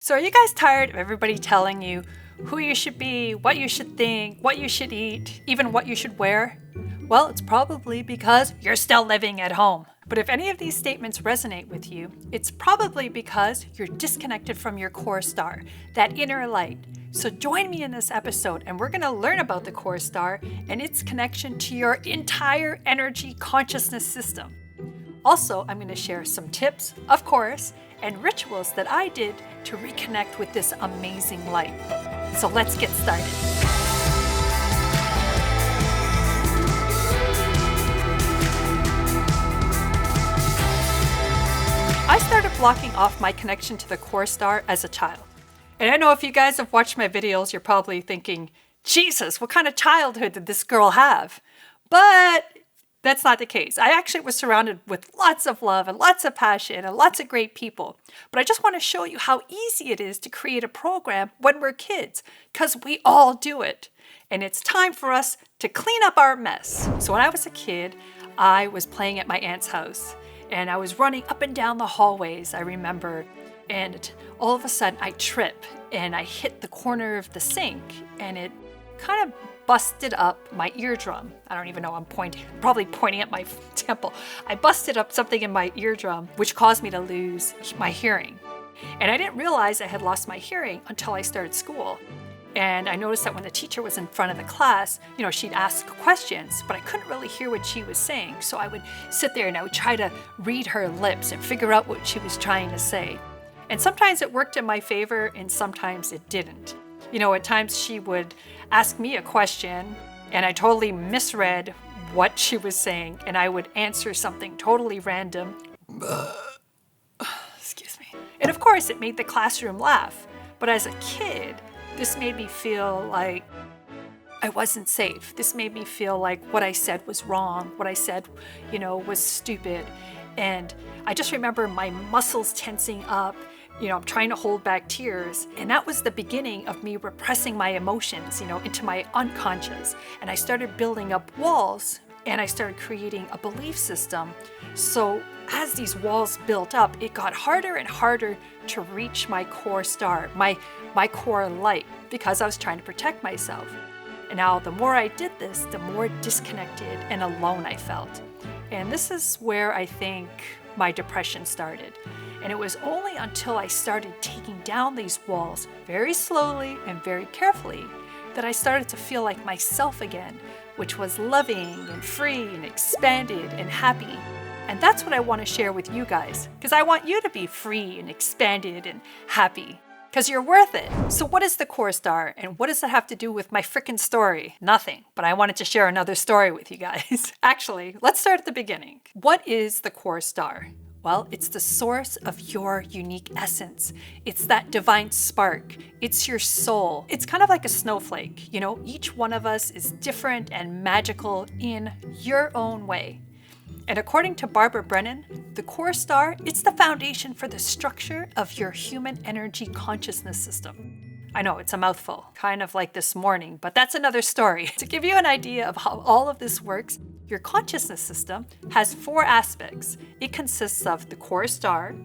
So are you guys tired of everybody telling you who you should be, what you should think, what you should eat, even what you should wear? Well, it's probably because you're still living at home. But if any of these statements resonate with you, it's probably because you're disconnected from your core star, that inner light. So join me in this episode and we're going to learn about the core star and its connection to your entire energy consciousness system. Also, I'm going to share some tips, of course, and rituals that I did to reconnect with this amazing light. So let's get started. I started blocking off my connection to the core star as a child. And I know if you guys have watched my videos, you're probably thinking, Jesus, what kind of childhood did this girl have? But that's not the case. I actually was surrounded with lots of love and lots of passion and lots of great people. But I just want to show you how easy it is to create a program when we're kids, because we all do it. And it's time for us to clean up our mess. So when I was a kid, I was playing at my aunt's house and I was running up and down the hallways, I remember. And all of a sudden I trip and I hit the corner of the sink and it kind of busted up my eardrum. I don't even know, I'm probably pointing at my temple. I busted up something in my eardrum, which caused me to lose my hearing. And I didn't realize I had lost my hearing until I started school. And I noticed that when the teacher was in front of the class, she'd ask questions, but I couldn't really hear what she was saying. So I would sit there and I would try to read her lips and figure out what she was trying to say. And sometimes it worked in my favor and sometimes it didn't. At times she would ask me a question and I totally misread what she was saying and I would answer something totally random. Excuse me. And of course it made the classroom laugh. But as a kid, this made me feel like I wasn't safe. This made me feel like what I said was wrong. What I said, was stupid. And I just remember my muscles tensing up. I'm trying to hold back tears. And that was the beginning of me repressing my emotions, into my unconscious. And I started building up walls and I started creating a belief system. So as these walls built up, it got harder and harder to reach my core star, my core light, because I was trying to protect myself. And now the more I did this, the more disconnected and alone I felt. And this is where I think my depression started. And it was only until I started taking down these walls very slowly and very carefully that I started to feel like myself again, which was loving and free and expanded and happy. And that's what I want to share with you guys, because I want you to be free and expanded and happy, because you're worth it. So what is the core star and what does that have to do with my frickin' story? Nothing, but I wanted to share another story with you guys. Actually, let's start at the beginning. What is the core star? Well, it's the source of your unique essence. It's that divine spark. It's your soul. It's kind of like a snowflake. Each one of us is different and magical in your own way. And according to Barbara Brennan, the core star, it's the foundation for the structure of your human energy consciousness system. I know, it's a mouthful, kind of like this morning, but that's another story. To give you an idea of how all of this works, your consciousness system has 4 aspects. It consists of the core star,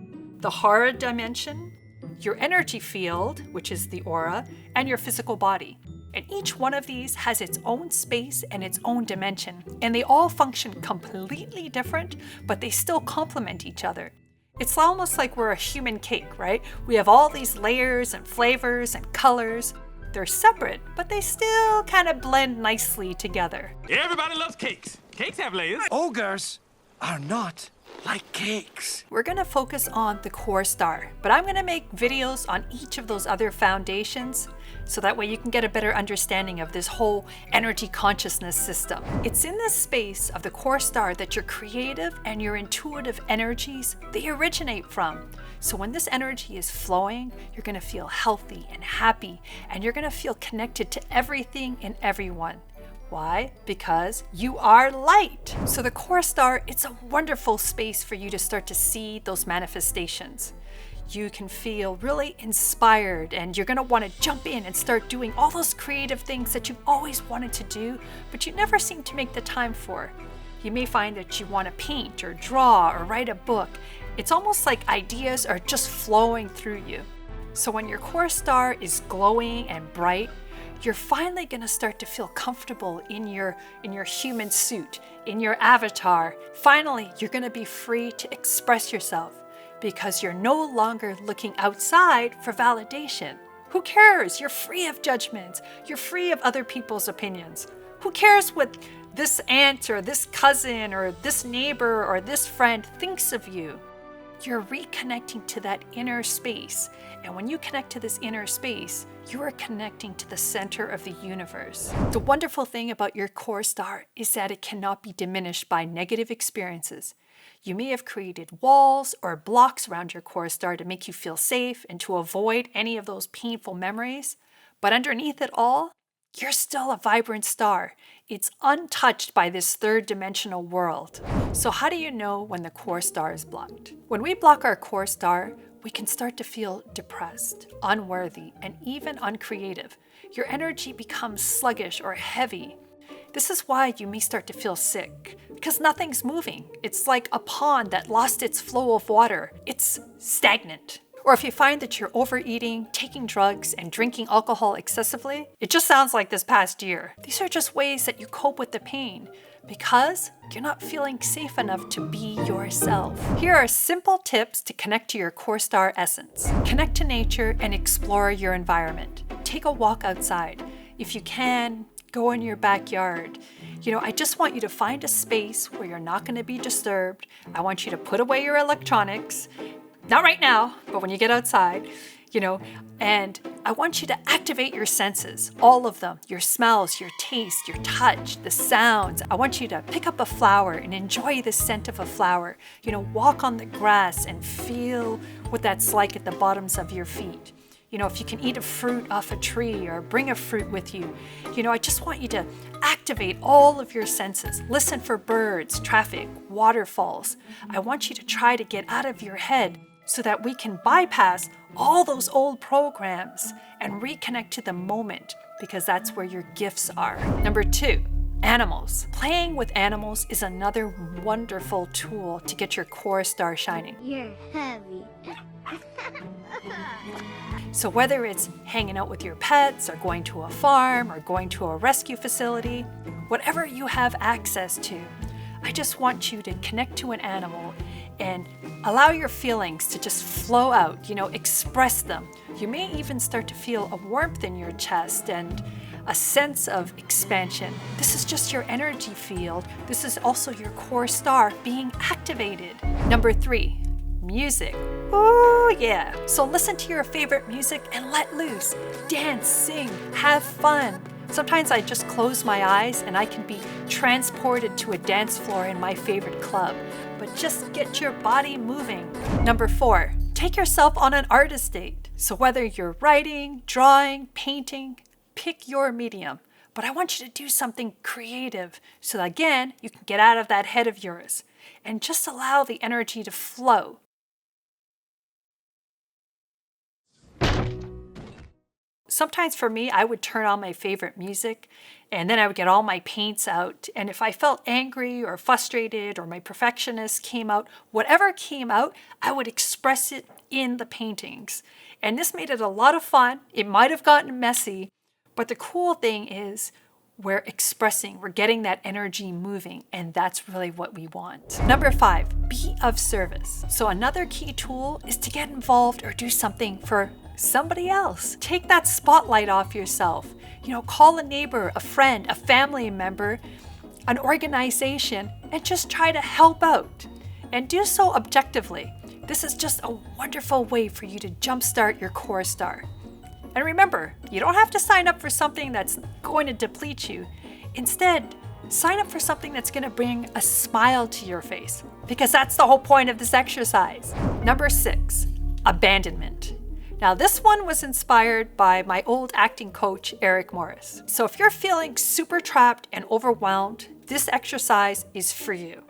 the Hara dimension, your energy field, which is the aura, and your physical body. And each one of these has its own space and its own dimension. And they all function completely different, but they still complement each other. It's almost like we're a human cake, right? We have all these layers and flavors and colors. They're separate, but they still kind of blend nicely together. Everybody loves cakes. Cakes have layers. Ogres are not like cakes. We're going to focus on the core star, but I'm going to make videos on each of those other foundations so that way you can get a better understanding of this whole energy consciousness system. It's in this space of the core star that your creative and your intuitive energies, they originate from. So when this energy is flowing, you're going to feel healthy and happy, and you're going to feel connected to everything and everyone. Why? Because you are light. So the core star, it's a wonderful space for you to start to see those manifestations. You can feel really inspired and you're going to want to jump in and start doing all those creative things that you've always wanted to do, but you never seem to make the time for. You may find that you want to paint or draw or write a book. It's almost like ideas are just flowing through you. So when your core star is glowing and bright, you're finally going to start to feel comfortable in your human suit, in your avatar. Finally, you're going to be free to express yourself because you're no longer looking outside for validation. Who cares? You're free of judgments. You're free of other people's opinions. Who cares what this aunt or this cousin or this neighbor or this friend thinks of you? You're reconnecting to that inner space. And when you connect to this inner space, you are connecting to the center of the universe. The wonderful thing about your core star is that it cannot be diminished by negative experiences. You may have created walls or blocks around your core star to make you feel safe and to avoid any of those painful memories. But underneath it all, you're still a vibrant star. It's untouched by this third-dimensional world. So how do you know when the core star is blocked? When we block our core star, we can start to feel depressed, unworthy, and even uncreative. Your energy becomes sluggish or heavy. This is why you may start to feel sick, because nothing's moving. It's like a pond that lost its flow of water. It's stagnant. Or if you find that you're overeating, taking drugs, and drinking alcohol excessively, it just sounds like this past year. These are just ways that you cope with the pain because you're not feeling safe enough to be yourself. Here are simple tips to connect to your core star essence. Connect to nature and explore your environment. Take a walk outside. If you can, go in your backyard. I just want you to find a space where you're not going to be disturbed. I want you to put away your electronics. Not right now, but when you get outside, and I want you to activate your senses, all of them, your smells, your taste, your touch, the sounds. I want you to pick up a flower and enjoy the scent of a flower. Walk on the grass and feel what that's like at the bottoms of your feet. If you can eat a fruit off a tree or bring a fruit with you, I just want you to activate all of your senses. Listen for birds, traffic, waterfalls. I want you to try to get out of your head so that we can bypass all those old programs and reconnect to the moment because that's where your gifts are. Number 2, animals. Playing with animals is another wonderful tool to get your core star shining. You're heavy. So whether it's hanging out with your pets or going to a farm or going to a rescue facility, whatever you have access to, I just want you to connect to an animal and allow your feelings to just flow out, express them. You may even start to feel a warmth in your chest and a sense of expansion. This is just your energy field. This is also your core star being activated. Number 3, music. Oh yeah. So listen to your favorite music and let loose. Dance, sing, have fun. Sometimes I just close my eyes and I can be transported to a dance floor in my favorite club. But just get your body moving. Number 4, take yourself on an artist date. So whether you're writing, drawing, painting, pick your medium. But I want you to do something creative so that, again, you can get out of that head of yours and just allow the energy to flow. Sometimes for me, I would turn on my favorite music and then I would get all my paints out. And if I felt angry or frustrated or my perfectionist came out, whatever came out, I would express it in the paintings. And this made it a lot of fun. It might have gotten messy, but the cool thing is we're expressing, we're getting that energy moving, and that's really what we want. Number 5, be of service. So another key tool is to get involved or do something for somebody else. Take that spotlight off yourself. Call a neighbor, a friend, a family member, an organization, and just try to help out. And do so objectively. This is just a wonderful way for you to jumpstart your core star. And remember, you don't have to sign up for something that's going to deplete you. Instead, sign up for something that's going to bring a smile to your face, because that's the whole point of this exercise. Number 6, abandonment. Now, this one was inspired by my old acting coach, Eric Morris. So if you're feeling super trapped and overwhelmed, this exercise is for you.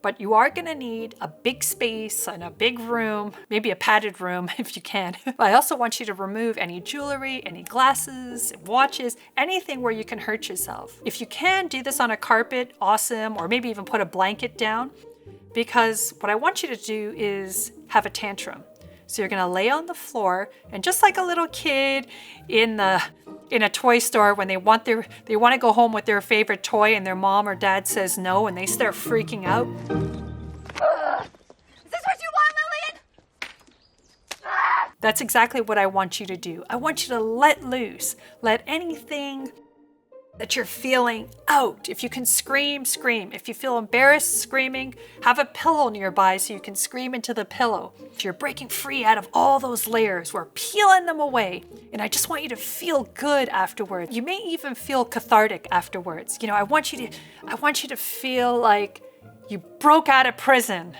But you are going to need a big space and a big room, maybe a padded room if you can. I also want you to remove any jewelry, any glasses, watches, anything where you can hurt yourself. If you can, do this on a carpet, awesome, or maybe even put a blanket down, because what I want you to do is have a tantrum. So you're gonna lay on the floor, and just like a little kid in a toy store when they want to go home with their favorite toy and their mom or dad says no and they start freaking out. Is this what you want, Lillian? That's exactly what I want you to do. I want you to let loose. Let anything that you're feeling out. If you can scream, scream. If you feel embarrassed screaming, have a pillow nearby so you can scream into the pillow. If you're breaking free out of all those layers, we're peeling them away. And I just want you to feel good afterwards. You may even feel cathartic afterwards. I want you to feel like you broke out of prison.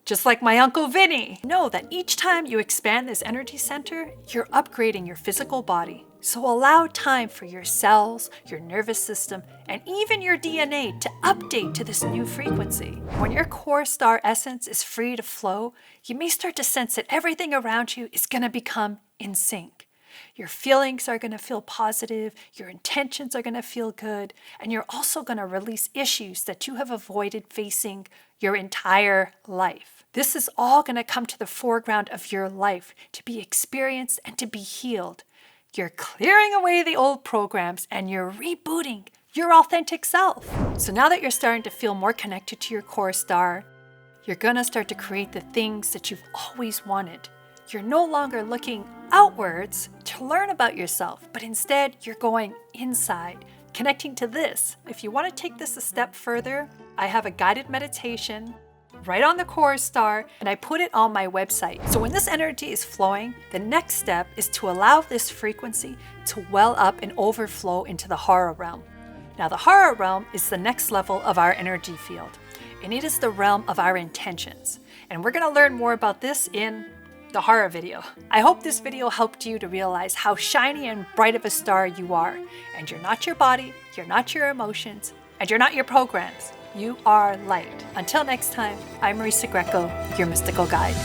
Just like my Uncle Vinny. Know that each time you expand this energy center, you're upgrading your physical body. So allow time for your cells, your nervous system, and even your DNA to update to this new frequency. When your core star essence is free to flow, you may start to sense that everything around you is going to become in sync. Your feelings are going to feel positive, your intentions are going to feel good, and you're also going to release issues that you have avoided facing your entire life. This is all going to come to the foreground of your life to be experienced and to be healed. You're clearing away the old programs and you're rebooting your authentic self. So now that you're starting to feel more connected to your core star, you're going to start to create the things that you've always wanted. You're no longer looking outwards to learn about yourself, but instead you're going inside, connecting to this. If you want to take this a step further, I have a guided meditation right on the core star, and I put it on my website. So when this energy is flowing, the next step is to allow this frequency to well up and overflow into the Hara realm. Now the Hara realm is the next level of our energy field, and it is the realm of our intentions. And we're going to learn more about this in the Hara video. I hope this video helped you to realize how shiny and bright of a star you are. And you're not your body, you're not your emotions, and you're not your programs. You are light. Until next time, I'm Marisa Grieco, your mystical guide.